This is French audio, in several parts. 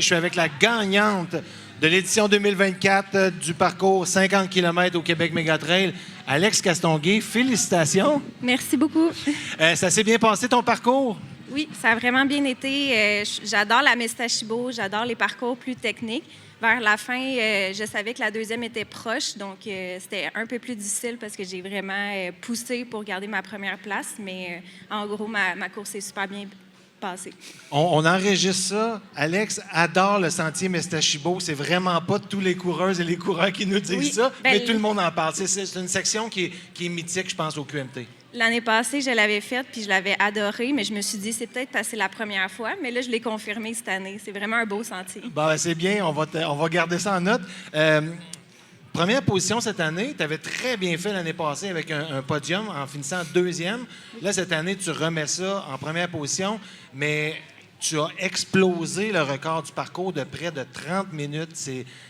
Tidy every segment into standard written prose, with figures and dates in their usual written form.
Je suis avec la gagnante de l'édition 2024 du parcours 50 km au Québec Mégatrail, Alex Castonguay. Félicitations. Merci beaucoup. Ça s'est bien passé ton parcours? Oui, ça a vraiment bien été. J'adore la Mestachibo, j'adore les parcours plus techniques. Vers la fin, je savais que la deuxième était proche, donc c'était un peu plus difficile parce que j'ai vraiment poussé pour garder ma première place. Mais en gros, ma course est super bien passée. On enregistre ça. Alex adore le sentier Mestachibo. C'est vraiment pas tous les coureuses et les coureurs qui nous disent ça, mais tout le monde en parle. C'est une section qui est mythique, je pense, au QMT. L'année passée, je l'avais faite puis je l'avais adorée, mais je me suis dit c'est peut-être parce que c'est la première fois, mais là, je l'ai confirmé cette année. C'est vraiment un beau sentier. Bon, c'est bien, on va garder ça en note. Première position cette année, tu avais très bien fait l'année passée avec un podium en finissant deuxième. Là, cette année, tu remets ça en première position, mais tu as explosé le record du parcours de près de 30 minutes.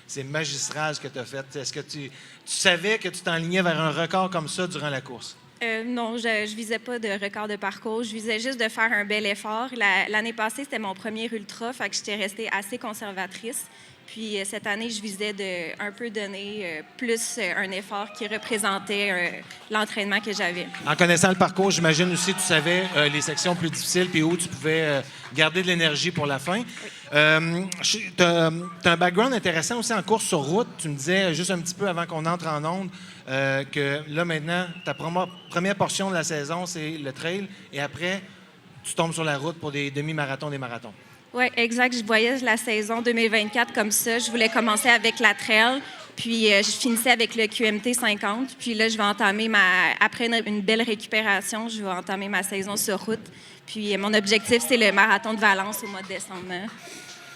C'est magistral ce que tu as fait. Est-ce que tu savais que tu t'enlignais vers un record comme ça durant la course? Non, je visais pas de record de parcours. Je visais juste de faire un bel effort. L'année passée, c'était mon premier ultra, fait que j'étais restée assez conservatrice. Puis cette année, je visais de un peu donner plus un effort qui représentait l'entraînement que j'avais. En connaissant le parcours, j'imagine aussi que tu savais les sections plus difficiles puis où tu pouvais garder de l'énergie pour la fin. Oui. Tu as un background intéressant aussi en course sur route. Tu me disais juste un petit peu avant qu'on entre en onde que là, maintenant, ta première portion de la saison, c'est le trail. Et après, tu tombes sur la route pour des demi-marathons, des marathons. Oui, exact. Je voyais la saison 2024 comme ça. Je voulais commencer avec la trail, puis je finissais avec le QMT 50. Puis là, je vais entamer après une belle récupération, je vais entamer ma saison sur route. Puis mon objectif, c'est le marathon de Valence au mois de décembre.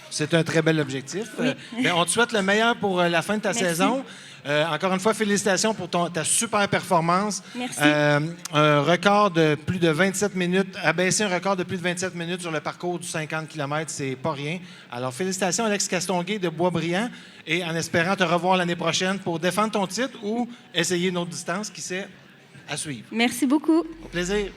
C'est un très bel objectif. Oui. On te souhaite le meilleur pour la fin de ta Merci. saison. Encore une fois, félicitations pour ta super performance. Merci. Un record de plus de 27 minutes, abaisser un record de plus de 27 minutes sur le parcours du 50 km, c'est pas rien. Alors, félicitations, Alex Castonguay de Boisbriand, et en espérant te revoir l'année prochaine pour défendre ton titre ou essayer une autre distance, qui sait, à suivre. Merci beaucoup. Au plaisir.